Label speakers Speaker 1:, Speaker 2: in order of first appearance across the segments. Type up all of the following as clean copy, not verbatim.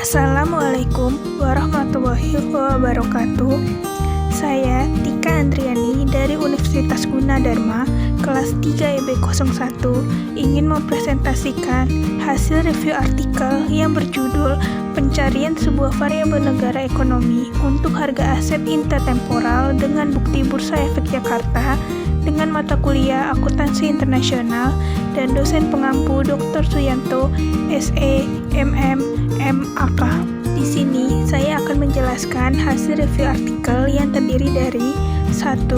Speaker 1: Assalamualaikum warahmatullahi wabarakatuh. Saya Tika Andriani dari Universitas Gunadarma, kelas 3 EB01, ingin mempresentasikan hasil review artikel yang berjudul Pencarian sebuah variabel negara ekonomi untuk harga aset intertemporal dengan bukti Bursa Efek Jakarta dengan mata kuliah Akuntansi Internasional dan dosen pengampu Dr. Suyanto, SE, MM, MAK. Di sini saya akan menjelaskan hasil review artikel yang terdiri dari 1.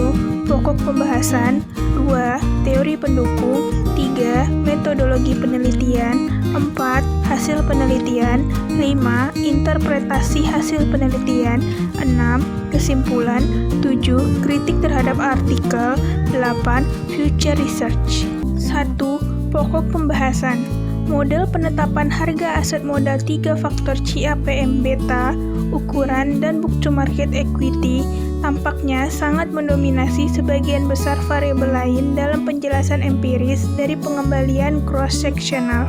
Speaker 1: Pokok pembahasan, 2. Teori pendukung, 3. Metodologi penelitian, 4. Hasil penelitian, 5. Interpretasi hasil penelitian, 6. Kesimpulan, 7. Kritik terhadap artikel, 8. Future research. 1. Pokok pembahasan. Model penetapan harga aset modal 3 faktor CAPM beta, ukuran, dan book to market equity tampaknya sangat mendominasi sebagian besar variabel lain dalam penjelasan empiris dari pengembalian cross-sectional.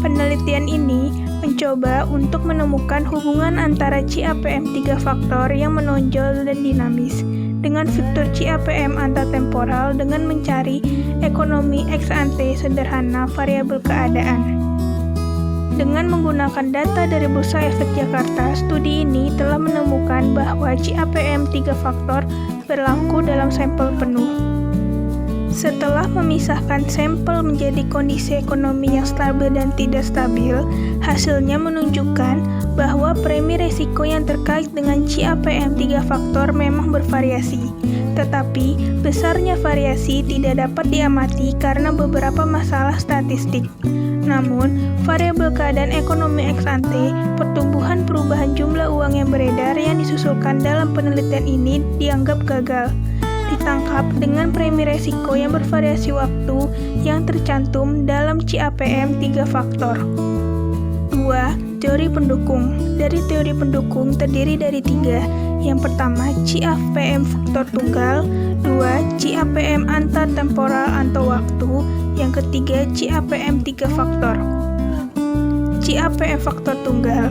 Speaker 1: Penelitian ini mencoba untuk menemukan hubungan antara CAPM 3 faktor yang menonjol dan dinamis dengan fitur CAPM antartemporal dengan mencari ekonomi ex ante sederhana variabel keadaan. Dengan menggunakan data dari Bursa Efek Jakarta, studi ini telah menemukan bahwa CAPM 3 faktor berlaku dalam sampel penuh. Setelah memisahkan sampel menjadi kondisi ekonomi yang stabil dan tidak stabil, hasilnya menunjukkan bahwa premi resiko yang terkait dengan CAPM 3 faktor memang bervariasi. Tetapi, besarnya variasi tidak dapat diamati karena beberapa masalah statistik. Namun, variabel keadaan ekonomi ex ante, pertumbuhan perubahan jumlah uang yang beredar yang disusulkan dalam penelitian ini dianggap gagal. Ditangkap dengan premi resiko yang bervariasi waktu yang tercantum dalam CAPM 3 faktor. 2. Teori pendukung. Dari teori pendukung terdiri dari 3. Yang pertama, CAPM faktor tunggal. 2. CAPM antartemporal atau waktu. Yang ketiga, CAPM 3 faktor. CAPM faktor tunggal.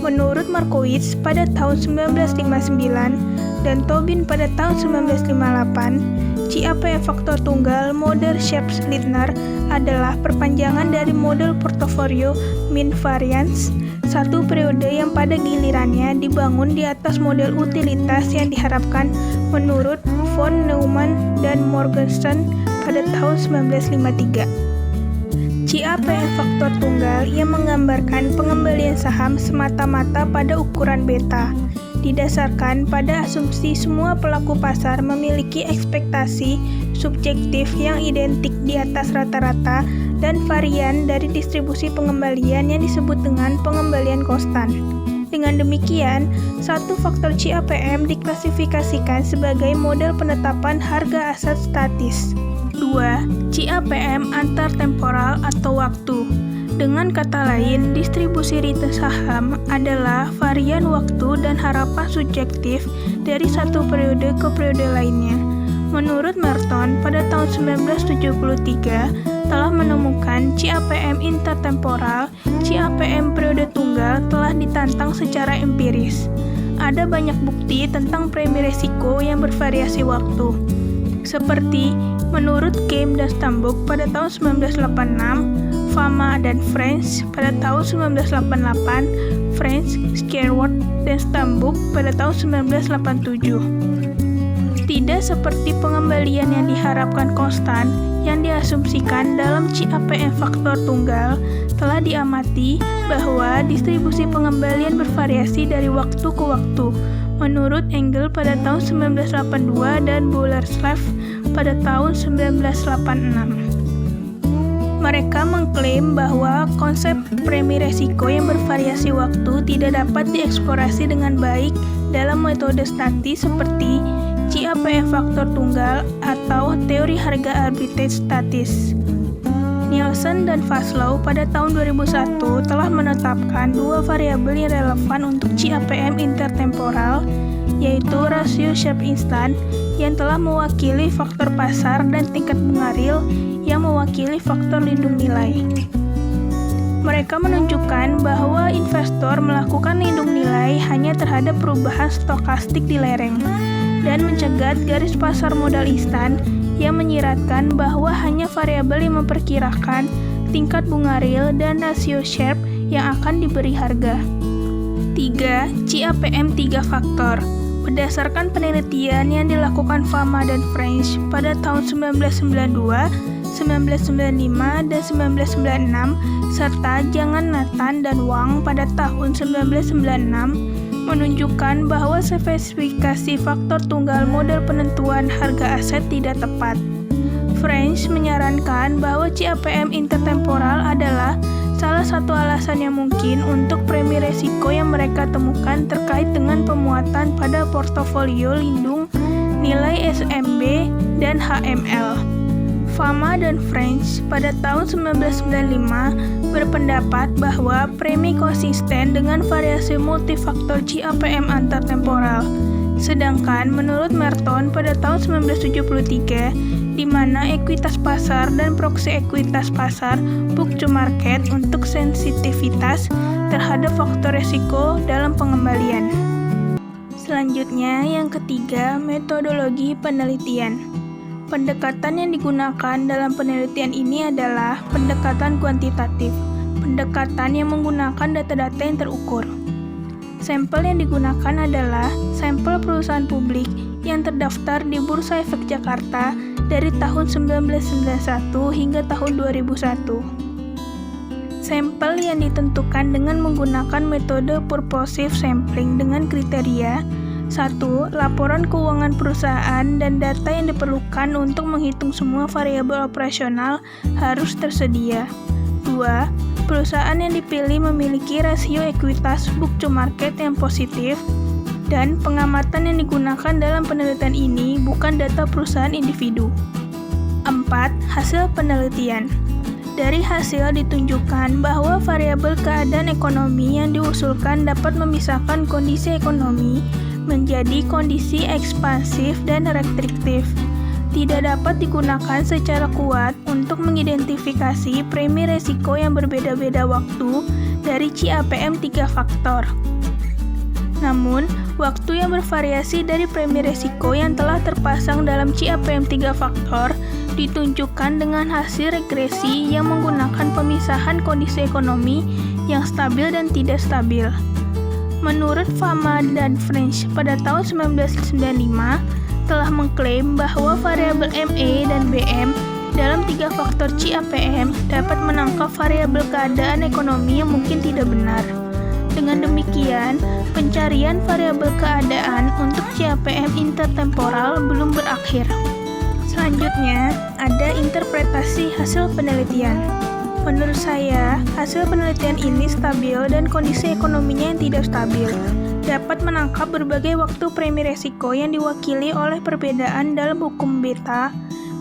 Speaker 1: Menurut Markowitz pada tahun 1959 dan Tobin pada tahun 1958, CAPM faktor tunggal model Sharpe-Lindner adalah perpanjangan dari model portofolio mean variance, satu periode yang pada gilirannya dibangun di atas model utilitas yang diharapkan menurut von Neumann dan Morgenstern pada tahun 1953. CAPM faktor tunggal yang menggambarkan pengembalian saham semata-mata pada ukuran beta, didasarkan pada asumsi semua pelaku pasar memiliki ekspektasi subjektif yang identik di atas rata-rata dan varian dari distribusi pengembalian yang disebut dengan pengembalian konstan. Dengan demikian, satu faktor CAPM diklasifikasikan sebagai model penetapan harga aset statis. 2. CAPM antartemporal atau waktu. Dengan kata lain, distribusi return saham adalah varian waktu dan harapan subjektif dari satu periode ke periode lainnya. Menurut Merton, pada tahun 1973 telah menemukan CAPM intertemporal, CAPM periode tunggal telah ditantang secara empiris. Ada banyak bukti tentang premi resiko yang bervariasi waktu. Seperti menurut Game dan Stambuk pada tahun 1986, Fama dan Friends pada tahun 1988, Friends, Skerworth, dan Stambuk pada tahun 1987. Tidak seperti pengembalian yang diharapkan konstan yang diasumsikan dalam CAPM faktor tunggal, telah diamati bahwa distribusi pengembalian bervariasi dari waktu ke waktu, menurut Engel pada tahun 1982 dan Bolerslav pada tahun 1986. Mereka mengklaim bahwa konsep premi resiko yang bervariasi waktu tidak dapat dieksplorasi dengan baik dalam metode statis seperti CAPM faktor tunggal atau teori harga arbitrage statis. Nielsen dan Faslow pada tahun 2001 telah menetapkan dua variabel yang relevan untuk CAPM intertemporal, yaitu rasio Sharpe instan yang telah mewakili faktor pasar dan tingkat bunga real yang mewakili faktor lindung nilai. Mereka menunjukkan bahwa investor melakukan lindung nilai hanya terhadap perubahan stokastik di lereng dan mencegat garis pasar modal instan yang menyiratkan bahwa hanya variabel yang memperkirakan tingkat bunga real dan rasio Sharpe yang akan diberi harga. 3. CAPM 3 faktor. Berdasarkan penelitian yang dilakukan Fama dan French pada tahun 1992, 1995, dan 1996, serta Jangan Nathan dan Wang pada tahun 1996, menunjukkan bahwa spesifikasi faktor tunggal model penentuan harga aset tidak tepat. French menyarankan bahwa CAPM intertemporal adalah salah satu alasan yang mungkin untuk premi resiko yang mereka temukan terkait dengan pemuatan pada portofolio lindung nilai SMB dan HML. Fama dan French pada tahun 1995 berpendapat bahwa premi konsisten dengan variasi multifaktor CAPM antartemporal. Sedangkan menurut Merton pada tahun 1973, di mana ekuitas pasar dan proksi ekuitas pasar book to market untuk sensitivitas terhadap faktor resiko dalam pengembalian. Selanjutnya, yang ketiga, metodologi penelitian. Pendekatan yang digunakan dalam penelitian ini adalah pendekatan kuantitatif, pendekatan yang menggunakan data-data yang terukur. Sampel yang digunakan adalah sampel perusahaan publik yang terdaftar di Bursa Efek Jakarta dari tahun 1991 hingga tahun 2001. Sampel yang ditentukan dengan menggunakan metode purposive sampling dengan kriteria 1. Laporan keuangan perusahaan dan data yang diperlukan untuk menghitung semua variabel operasional harus tersedia. 2. Perusahaan yang dipilih memiliki rasio ekuitas book to market yang positif, dan pengamatan yang digunakan dalam penelitian ini bukan data perusahaan individu. 4. Hasil penelitian. Dari hasil ditunjukkan bahwa variabel keadaan ekonomi yang diusulkan dapat memisahkan kondisi ekonomi menjadi kondisi ekspansif dan restriktif. Tidak dapat digunakan secara kuat untuk mengidentifikasi premi resiko yang berbeda-beda waktu dari CAPM 3 faktor. Namun, waktu yang bervariasi dari premi resiko yang telah terpasang dalam CAPM 3 faktor ditunjukkan dengan hasil regresi yang menggunakan pemisahan kondisi ekonomi yang stabil dan tidak stabil. Menurut Fama dan French pada tahun 1995, telah mengklaim bahwa variabel ME dan BM dalam 3 faktor CAPM dapat menangkap variabel keadaan ekonomi yang mungkin tidak benar. Dengan demikian, pencarian variabel keadaan untuk CAPM intertemporal belum berakhir. Selanjutnya, ada interpretasi hasil penelitian. Menurut saya, hasil penelitian ini stabil dan kondisi ekonominya yang tidak stabil dapat menangkap berbagai waktu premi resiko yang diwakili oleh perbedaan dalam hukum beta,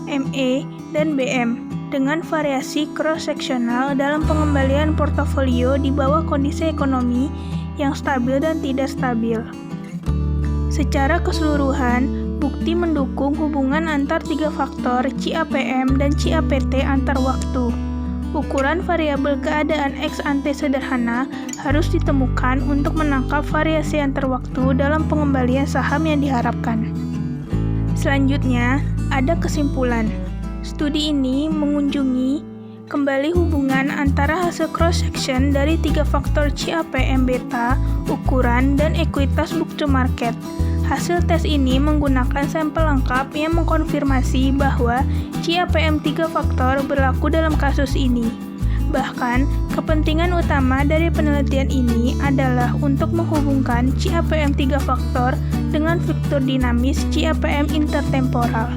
Speaker 1: ME, dan BM dengan variasi cross-seksional dalam pengembalian portofolio di bawah kondisi ekonomi yang stabil dan tidak stabil. Secara keseluruhan, bukti mendukung hubungan antar 3 faktor CAPM dan CAPT antar waktu. Ukuran variabel keadaan ex ante sederhana harus ditemukan untuk menangkap variasi antar waktu dalam pengembalian saham yang diharapkan. Selanjutnya, ada kesimpulan. Studi ini mengunjungi kembali hubungan antara hasil cross-section dari 3 faktor CAPM beta, ukuran, dan ekuitas book to market. Hasil tes ini menggunakan sampel lengkap yang mengkonfirmasi bahwa CAPM 3 faktor berlaku dalam kasus ini. Bahkan, kepentingan utama dari penelitian ini adalah untuk menghubungkan CAPM 3 faktor dengan faktor dinamis CAPM intertemporal.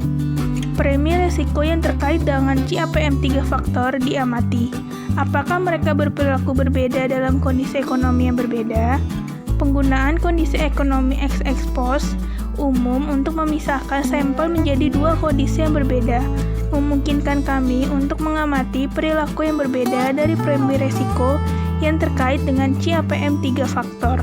Speaker 1: Premi resiko yang terkait dengan CAPM 3 faktor diamati. Apakah mereka berperilaku berbeda dalam kondisi ekonomi yang berbeda? Penggunaan kondisi ekonomi ex post umum untuk memisahkan sampel menjadi 2 kondisi yang berbeda memungkinkan kami untuk mengamati perilaku yang berbeda dari premi resiko yang terkait dengan CAPM 3 faktor.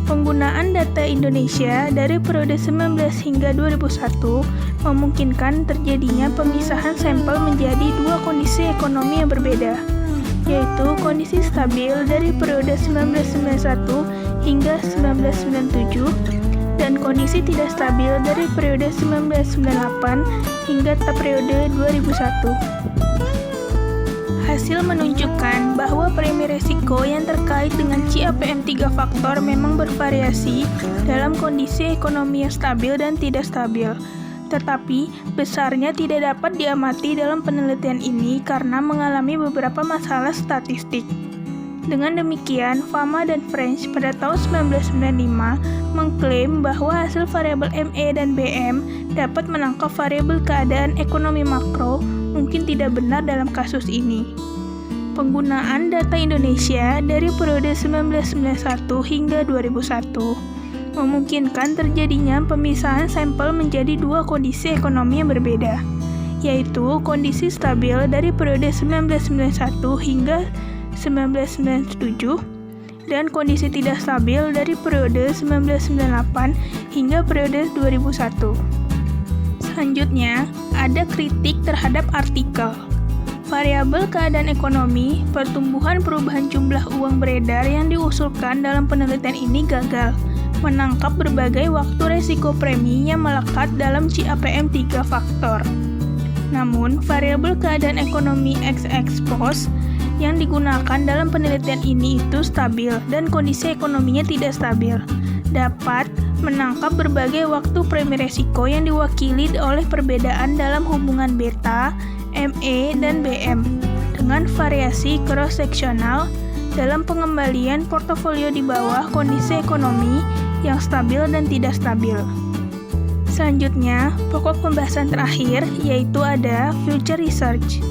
Speaker 1: Penggunaan data Indonesia dari periode 19 hingga 2001 memungkinkan terjadinya pemisahan sampel menjadi 2 kondisi ekonomi yang berbeda. yaitu kondisi stabil dari periode 1991 hingga 1997 dan kondisi tidak stabil dari periode 1998 hingga periode 2001. Hasil menunjukkan bahwa premi risiko yang terkait dengan CAPM 3 faktor memang bervariasi dalam kondisi ekonomi yang stabil dan tidak stabil. Tetapi, besarnya tidak dapat diamati dalam penelitian ini karena mengalami beberapa masalah statistik. Dengan demikian, Fama dan French pada tahun 1995 mengklaim bahwa hasil variabel ME dan BM dapat menangkap variabel keadaan ekonomi makro mungkin tidak benar dalam kasus ini. Penggunaan data Indonesia dari periode 1991 hingga 2001 memungkinkan terjadinya pemisahan sampel menjadi dua kondisi ekonomi yang berbeda, yaitu kondisi stabil dari periode 1991 hingga 1997 dan kondisi tidak stabil dari periode 1998 hingga periode 2001. Selanjutnya, ada kritik terhadap artikel. Variabel keadaan ekonomi, pertumbuhan perubahan jumlah uang beredar yang diusulkan dalam penelitian ini gagal menangkap berbagai waktu resiko premi yang melekat dalam CAPM 3 faktor. Namun, variabel keadaan ekonomi ex post yang digunakan dalam penelitian ini itu stabil dan kondisi ekonominya tidak stabil, dapat menangkap berbagai waktu premi resiko yang diwakili oleh perbedaan dalam hubungan beta, ME, dan BM dengan variasi cross-seksional dalam pengembalian portofolio di bawah kondisi ekonomi yang stabil dan tidak stabil. Selanjutnya, pokok pembahasan terakhir yaitu ada future research.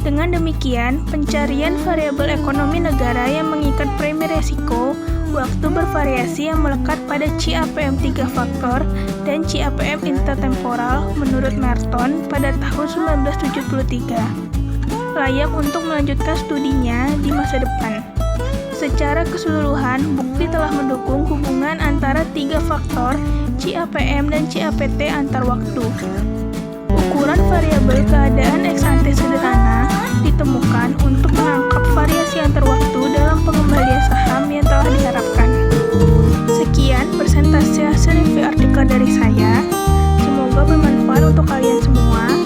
Speaker 1: Dengan demikian, pencarian variabel ekonomi negara yang mengikat premi resiko waktu bervariasi yang melekat pada CAPM 3 faktor dan CAPM intertemporal menurut Merton pada tahun 1973 layak untuk melanjutkan studinya di masa depan. Secara keseluruhan, bukti telah mendukung hubungan antara tiga faktor CAPM dan CAPT antar waktu. Ukuran variabel keadaan ex ante sederhana ditemukan untuk menangkap variasi antar waktu dalam pengembalian saham yang telah diharapkan. Sekian presentasi hasil review artikel dari saya. Semoga bermanfaat untuk kalian semua.